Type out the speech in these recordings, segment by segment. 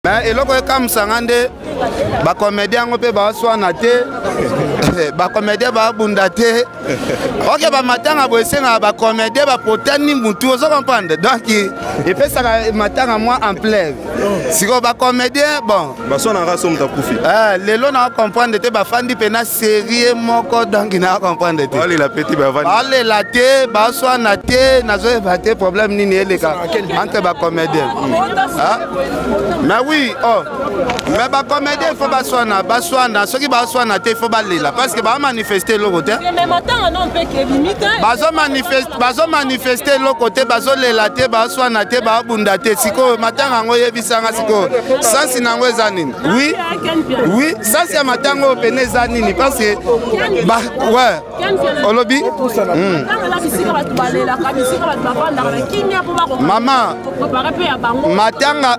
Mais eloko comme sangande ba comédien ngo pe ba swana te ba comédien ba bunda te. OK ba matanga bo esenga ba comédien ba potani mutu ozo comprendre. Donc il fait ça matanga moi en plève. Si ko ba comédien bon ba swana raso mta kufi. Lelo na comprendre te ba fandi pena série moko donc na comprendre te. Allez la petit ba vandi. Allez la te ba swana te nazo ba te problème nini eleka entre ba comédien. Mais oui, oh, mais bah comédien il faut baswana, ceux qui baswana il faut balela parce que bah manifester le côté. Mais maintenant on peut que limite. Bazo manifester le côté, bazo lela te, baswana te, bah bunda te. Siko matanga ngo yebisanga siko. Ça c'est nango zanini. Oui, oui, ça c'est matanga pene zanini parce que bah ouais. Olobi. Maman. Matanga.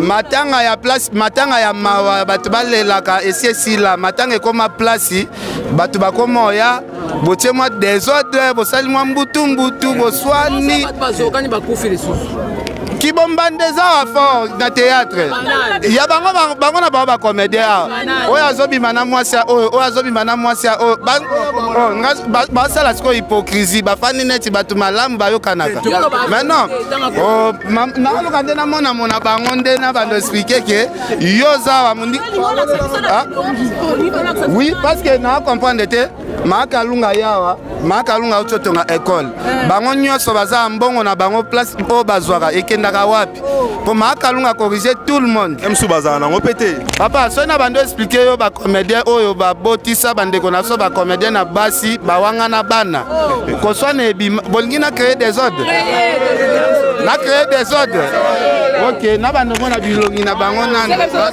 Matanga ya place, matanga ya mawa batu balelaka esi la matanga koma place batu bakoma ya botie moi désordre bosali moi mbutu boswani qui bomba des affaires dans théâtre. Il y a bango na ba comédien. Oya azobi mana mwasa oya azobi mana mwasa ba sala siko hypocrisie ba fani neti batu malamu ba yokanaka. Maintenant na lo kande na mona bango nde na ba expliquer que yoza wa mundi. Oui, parce que na comprendre te makalunga yawa makalunga utotonga école. Bango nyoso baza mbongo na bango place po bazwaka ekenda wapi pour makalunga corriger tout le monde emsu bazana ngo pété papa so na bando expliquer yo ba comédien oyo ba botisa bande ko na so ba comédien na basi ba wanga na bana ko so na bolingi na créer des ordres na créer des ordres. OK na bando mona bilongi na bango nana.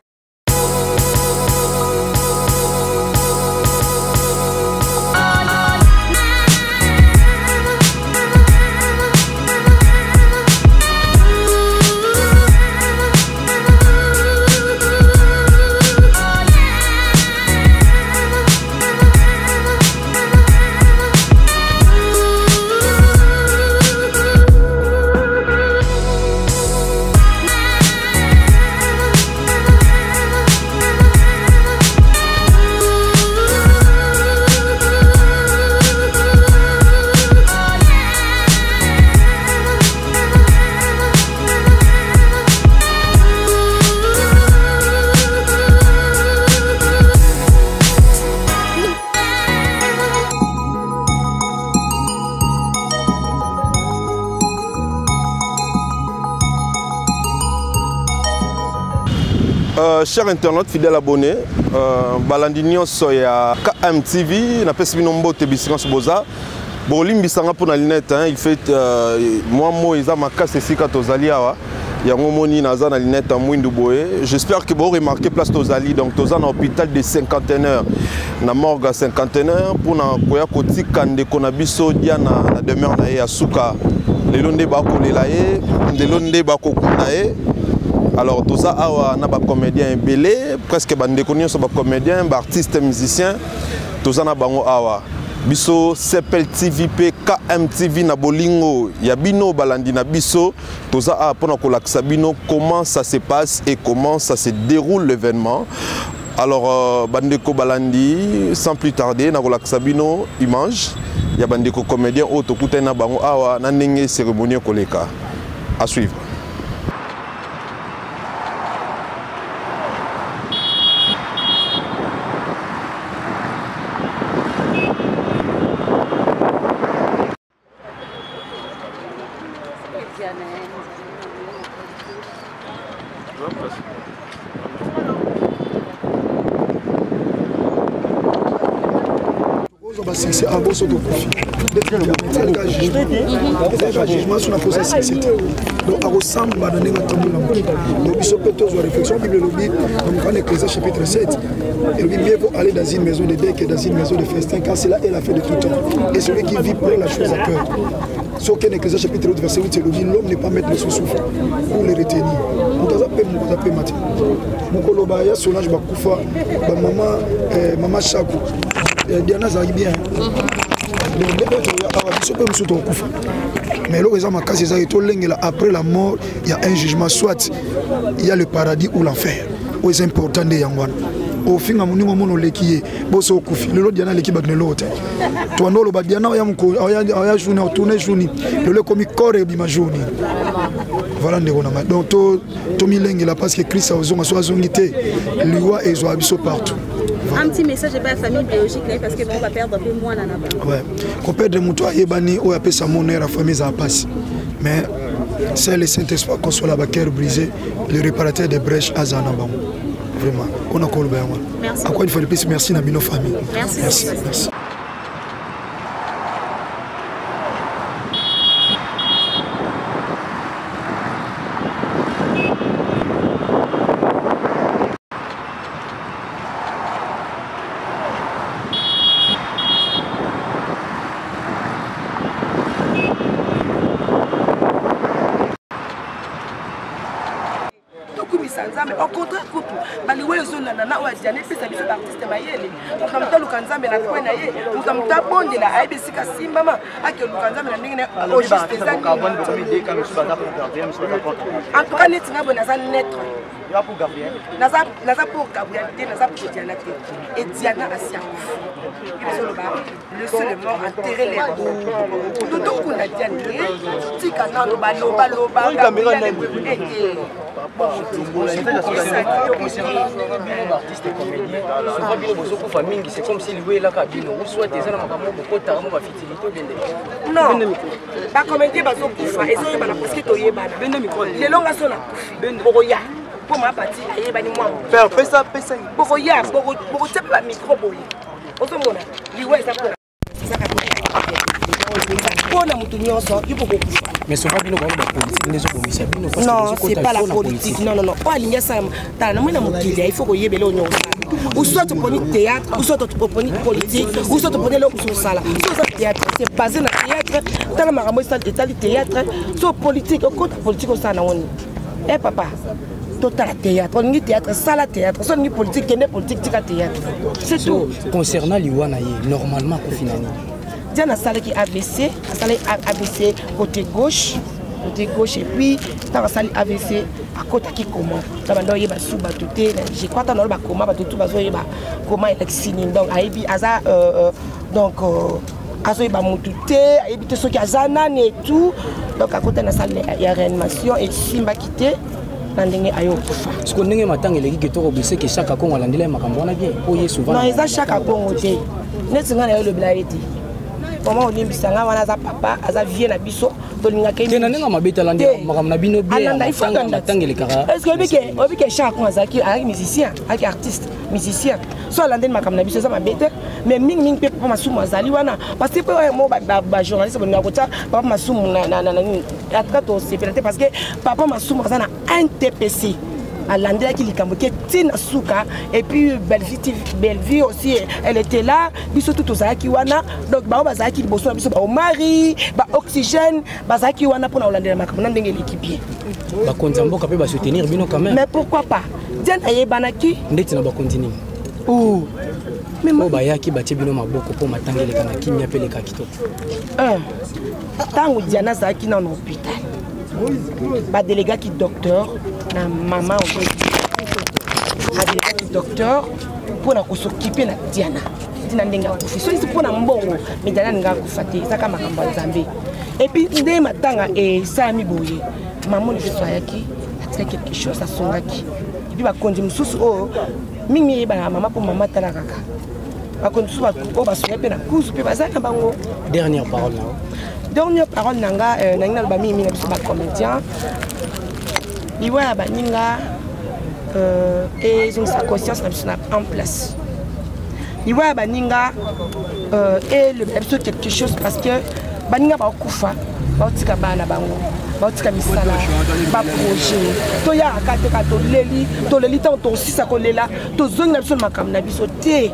Chers internautes fidèles abonnés, Balandinio soya KMTV, na pesi bino mbote bisirance boza. Bolim bisanga pour la lunette, il fait moi isa makase sika tozali awa. Yango moni naza na lunette en mwindu boye. J'espère que vous remarquez place tozali donc toza na hôpital de cinquantenaire. Na morgue cinquantenaire pour na koya kotika ndeko na biso dia na demeure na ye asuka. Lelo nde ba kolela ye, lelo nde ba kokuna ye. Alors tout ça awa na ba comédien belé presque bande connu so ba comédien ba artiste musicien tout ça na bango awa biso CPL TVP KMTV na bolingo ya bino balandi na biso tout ça a pona ko laksa bino comment ça se passe et comment ça se déroule l'événement. Alors bandeko balandi sans plus tarder na ko laksa bino image ya bandeko comédien auto kutena bango awa na ndenge cérémonie koleka à suivre. C'est un beau saut de profit. Jugement sur la procession. Donc, à ressemble à donner notre tambour. Donc, il se peut aux réflexions qui le lobby. Donc, on est chapitre 7. Et oui, mieux vaut aller dans une maison de deuil que dans une maison de festin, car c'est là elle a fait de tout temps. Et celui qui vit prend la chose à cœur. Sauf qu'un Ecclésiaste chapitre 8, verset 8, c'est l'homme n'est pas mettre le sous-souffle pour le retenir. Donc, on a fait matin. Mon colobaya, Solange Bakoufa, maman Chakou. Diana ça bien. Donc, Mais là, après la mort, il y a un jugement. Soit il y a le paradis ou l'enfer. C'est important de Yangwan. Au fin, on a l'équipe. Bosso Koufi. Le lot Diana l'équipe de l'autre. Toi, non, le Badiana, il y a journée, on tourne journée. Le commis corps et bima journée. Voilà, donc, Tommy Leng, il a parce que Christ a osé soit zongité. Lui, et Zoa Abisso partout. Un petit message à la famille biologique parce que on va perdre un peu moins là-bas. Ouais. Qu'on perd de moutons à Yébani, on appelle sa monnaie, la famille à passe. Mais c'est le Saint-Esprit qu'on soit la cœur brisé, le réparateur des brèches à Zanabam. Vraiment, on a colbé. Merci. Encore une fois de plus, merci à nos familles. Merci. Merci. Au contraire, baliwe zone na wa diane pesa biso artiste mayele mukamta lukanzambe na kwena ye mukamta bonde la aibe sika simbama ake lukanzambe na ndenge au juste ça en tout cas net ngabo na za net pour Gabriel naza pour Gabriel naza pour Diana et Diana asia le seul mort enterrer les tout tout kuna Diana tika na lo baloba caméra na c'est comme si lui là cabine ou soit des gens non pas commenter bazo kufa ezo ba na parce que toyeba les longs sont là boya pour ma partie ayeba ni moi faire pesa boya boko tsepa micro boya ozomona liwe ça mais ce n'est pas la politique. Non, c'est pas la politique. Non. Il faut que y ait ou soit tu prends théâtre, ou soit tu prends politique, ou soit tu prends l'homme sur ça. Théâtre, c'est basé dans le théâtre. Dans la marambo, c'est le théâtre. Soit politique, au côté politique, ça n'a pas. Eh papa, total théâtre. On dit théâtre, ça la théâtre. Soit on dit politique, qui n'est politique, c'est théâtre. C'est tout. Concernant l'Iwana, normalement, pour finir. Diana a salé qui AVC, AVC côté gauche et puis dans la salle AVC à côté qui comment. D'abord il y a sous batouté, je crois dans le bas comment batouté bazo il y a comment il est donc aibi aza donc azo il va mutouté, aibi tout ce qui a zanan et tout donc à côté dans la salle il y a réanimation et simba quitté. Ce qu'on est maintenant il est que obligé que chaque Congo landile makambo na bien. Oye souvent. Non, ils a chaque Congo té. Net ngana le blaiti. Comment on dit bisanga wana za papa aza vie na biso to linga ke tena nenga mabeta landi makam na bino bien tangele kara est-ce que obike chaque fois zaki avec musicien avec artiste musicien so landi makam na biso za mabeta mais ming pe papa masumu azali wana parce que mo ba journaliste bonga kota papa masumu na atrato c'est parce que papa masumu azana un TPC à l'endroit qui est Tina Souka et puis Bellevue aussi elle était là biso tout ozaki wana donc ba bazaki boso biso ba mari ba oxygène bazaki wana pour na Hollande makamona ndenge l'équipier ba konzamboka pe ba soutenir bino quand même mais pourquoi pas Diana yebanaki ndeti na ba continue oh mais mo ba yaki ba tebino maboko pour matangele kana kimia pele ka kitoko tango Diana zaki na hôpital ba délégué qui docteur na maman ba délégué qui docteur pour na s'occuper na Diana Diana ndenga kufi so c'est pour na mbongo mais Diana nga kufate saka makambo nzambe et puis ndé matanga et sami boye maman le soyaki a quelque chose à songaki et puis ba kondi mususu o mingi ba maman pour maman tala kaka ba kondi su ba ko ba soya pe na kusu pe bazaka bango dernière parole là. Dernière parole nanga nanga ba mimi na biso ba comédien liwa ba ninga et une sa conscience na biso en place liwa ba ninga et le biso quelque chose parce que ba ninga ba kufa ba tika bana bango ba tika misala ba projet to ya akate ka to leli to sisa ko lela to zongi na biso makam na biso te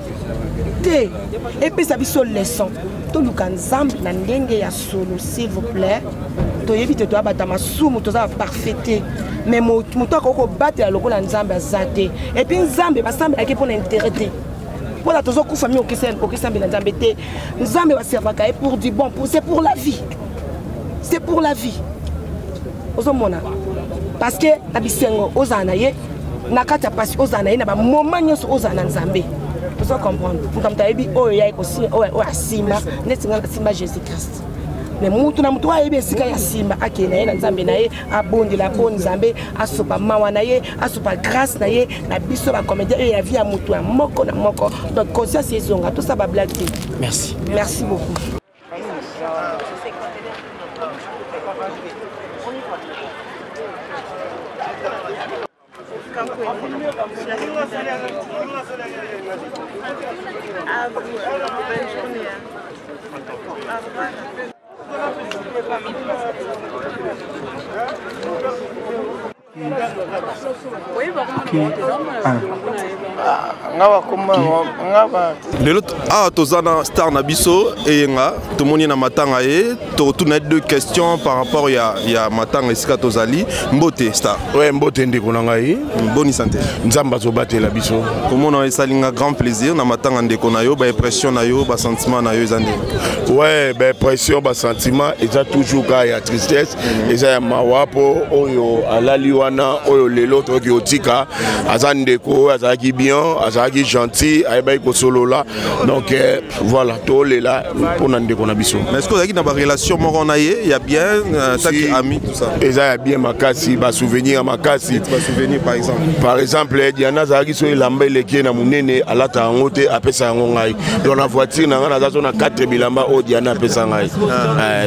et puis ça biso leçon to lukanzambe na ndenge ya solo s'il vous plaît to évite to abata masumu to za parfaité mais moto ko battre lokola nzambe azate et puis nzambe basambe aki pour l'intérêt pour la tozo ku famille au kisembe na nzambe te nzambe ba servaka et pour du bon pour c'est pour la vie c'est pour la vie. Parce que na bisengo ozanaye na kata pasi ozanaye na ba moment nyonso ozana nzambe. Vous comprendre. Comme tu as dit, oh, il y a aussi Simba, Simba Jésus-Christ. Mais mutu na mutu wa ebe sika ya Simba akena na nzambe na ye abondi la bonne nzambe asopa mawa na ye asopa grâce na ye na biso ba comédien et la vie ya mutu ya moko na moko. Donc conscience ezonga tout ça ba blague. Merci. Merci beaucoup. lelo awa toza na star na biso eyenga tomoni na matanga ye totuna deux questions par rapport ya matanga esika tozali mbote star ouais mbote ndeko na ngai boni santé nzamba zobatela biso komona esalinga grand plaisir na matanga ndeko na yo ba impression na yo ba sentiment na yo ezande ouais ba impression ba sentiment eza toujours ka ya tristesse eza ya mawapo oyo alali wana oyo lelo toki otika aza ndeko azaki bien azaki gentil ayeba ko solo là donc voilà to lela pona ndeko na biso mais est-ce que azaki na ba relation moko na ye ya bien taki ami tout ça eza ya bien makasi ba souvenir makasi ba souvenir par exemple Diana azaki so ilamba eleki na munene alata yango te apesa yango ngai dans la voiture na ngana zazo na 4 bilamba o Diana apesa ngai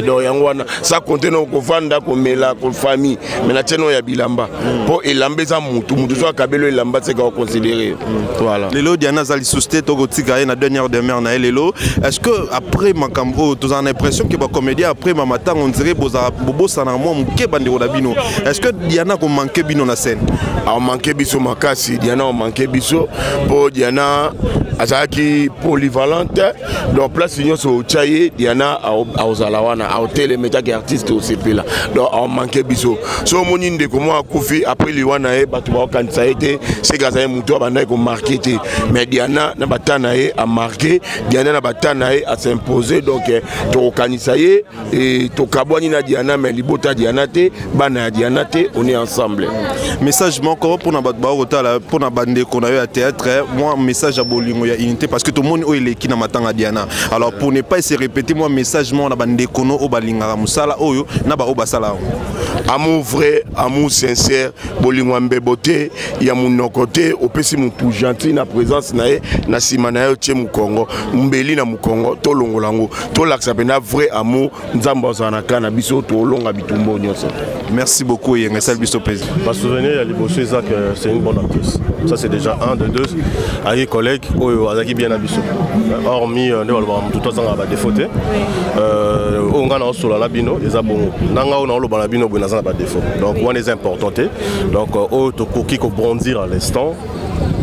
donc yango wana ça compte no ko vanda ko mela ko famille mais na teno ya bilamba po elambeza mutu so akabelo elamba c'est qu'on considérer voilà lelo Diana zali susté to tika na dernière demeure na lelo est-ce que après makambo tu as l'impression que ba comédien après mamatang on dirait bobo sana moi muke bandeko na bino est-ce que Diana ko manquer bino na scène a manqué biso makasi Diana on manqué biso po Diana azaki polyvalente donc place union so chaye Diana a ozalawana a hotel metaki artiste au CP là donc on manqué biso so moni ndeko mo akufi après liwana e batu ba kanisa été c'est gaza muto banda ko marquer mais Diana na batana e a marqué Diana na batana e a s'imposer donc to kanisa e et to kabwani na Diana mais libota Diana te bana Diana te on est ensemble message moko pour na bat ba otala pour na bande ko na yo à théâtre moi message à bolingo ya unité parce que tout le monde o eleki na matanga Diana alors pour ne pas se répéter moi message moi na bande kono o balinga musala oyo na ba o basala amour vrai amour sincère bolingo mbebote ya munokote opesi mutu gentil na présence na ye na sima na yo tie mu Congo mbeli na mu Congo to longolango to laksa pena vrai amour nzamba zana kana biso to longa bitumbo nyonso. Merci beaucoup et un biso plaisir. Ma souvenir à Liboso Isaac c'est une bonne actrice. Ça c'est déjà un de deux avec collègues oyo azaki bien na biso. Hormis ne walba tout ça va défauter. On a solo la bino eza bon. Nanga on lo bana bino bona za ba défaut. Donc one est important. Donc o to koki ko bondir à l'instant.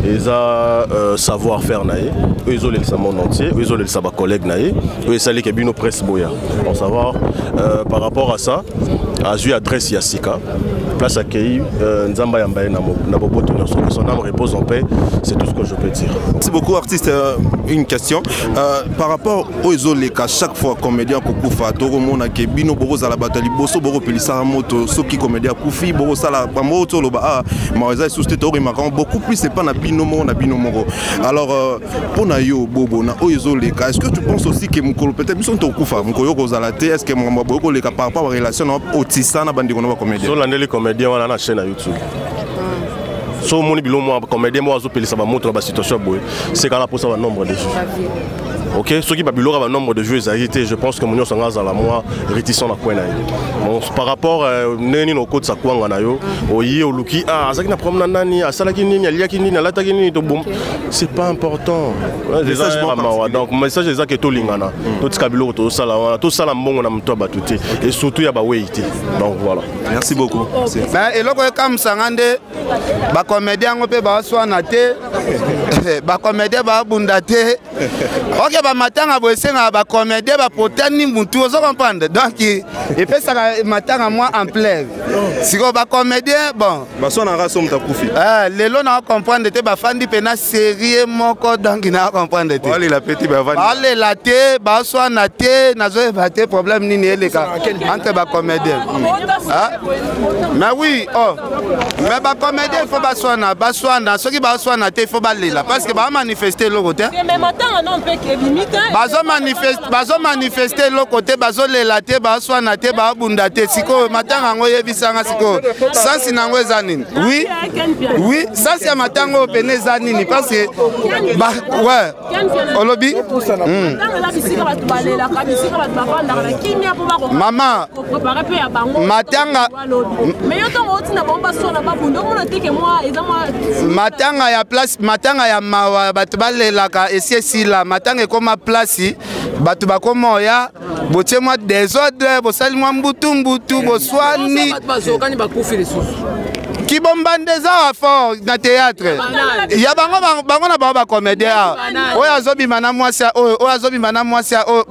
Ils ont savoir-faire naïe, ils ont le monde entier, ils ont le savoir collègue naïe, ils ont les bino presse boya. Pour savoir par rapport à ça, à jouer adresse Yassika, place accueillie, Nzamba Yambaye Nabobo Tonio, son âme repose en paix, c'est tout ce que je peux dire. Merci beaucoup artiste. Une question par rapport aux les cas chaque fois comédien Kokufa, Toro Mona ke bino boros à la bataille, bosso boro pelisa moto, soki comédien Koufi, boros à la moto loba, Maréza sousté Toro marrant beaucoup plus c'est pas na bino moro. Alors pour na yo bobo na oizo les cas, est-ce que tu penses aussi que Mukolo peut-être ils sont au Koufa, Mukoyo Kozalate, est-ce que Mamba Boko les cas par rapport à relation au Tissana bandi kono comédien. Sur l'année les comédiens on a la chaîne à YouTube. So mon bilon moi comédien moi zo pelisa ba moto la situation boy, c'est quand la pose un nombre de jeux. Ok, ceux qui babylore un nombre de jeux exagérés, je pense que mon sang à la moi réticent à quoi bon par rapport neni no code sa kwanga na yo oyi oluki azaki na problème nani asalaki nini aliaki nini alataki nini to bon c'est pas important donc message est ça que to lingana to tikabilo to sala mbongo na mto batuté et surtout ya ba weité donc voilà merci beaucoup ben eloko comme sangande ba comédien ngope ba swana te ba comédien ba bundate. OK ba matanga boesenga ba comédien ba potani mutu ozo comprendre. Donc il fait ça matanga moi en plein. Si ba comédien bon. Ba so na raso mtakufi. Lelo na comprendre te ba fandi pena série moko donc na comprendre te. Allez la petite ba vandi. Allez la te ba so na te na zo ba te problème nini eleka entre ba comédien. Mais oui, oh. Mais ba comédien il faut ba soana ceux qui ba soana te il faut ba lela parce que ba manifester le côté. Mais maintenant non peut que limite. Bazo manifester le côté bazo lela te ba soana te ba bunda te siko matanga ngo yebisanga siko. Ça sinango ezanini. Oui. Oui, ça c'est matango pene zanini parce que ouais. Olobi. Maman. Matanga. Matanga ya place, matanga ya mawa batu balelaka esi la matanga ekoma place batu bakoma ya botie moi désordre bosali moi mbutu boswani qui bombandeza wa fort na théâtre ya bango na ba comédien oyo azobima na mwasi oyo azobima na mwasi oyo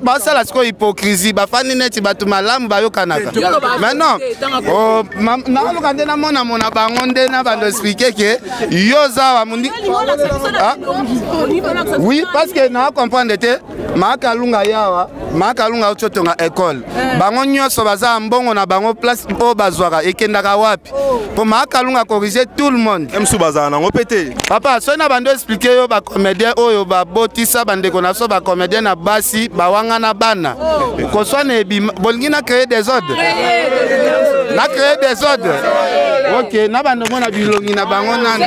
ba sala siko hypocrisie ba fani neti batu malamu bayokanaka maintenant na lokande na mona bango nde na bando expliquer que yoza wa mundi oui parce que na comprendre te makalunga yawa makalunga ototonga école bango nyoso baza mbongo na bango place po bazwaka ekendaka wapi po makalunga corriger tout le monde emsu baza na ngopete papa so na bando expliquer yo ba comédien oyo ba botisa bandeko na so ba comédien na basi bawanga na bana ko so na ebima bolingi na créer des ordres OK na bando mona bilongi na bango nani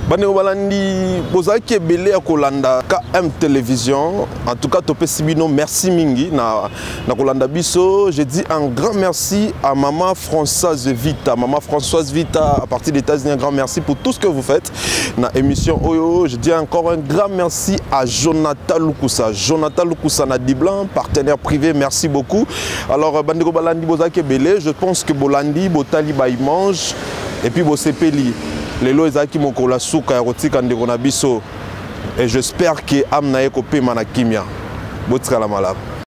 bane balandi bozaki ebele ya kolanda KM télévision en tout cas topé sibino merci mingi na kolanda biso. Je dis un grand merci à maman Françoise Vita à partir des États-Unis. Un grand merci pour tout ce que vous faites dans l'émission Oyo. Je dis encore un grand merci à Jonathan Lukusa na Diblan, partenaire privé, merci beaucoup. Alors bandeko balandi bozaki ebele, je pense que bolandi botali ba mange et puis bosepeli lelo ezaki mokola suka ya kotika ndeko na biso et j'espère que amna eko pema na kimia botikala malamu.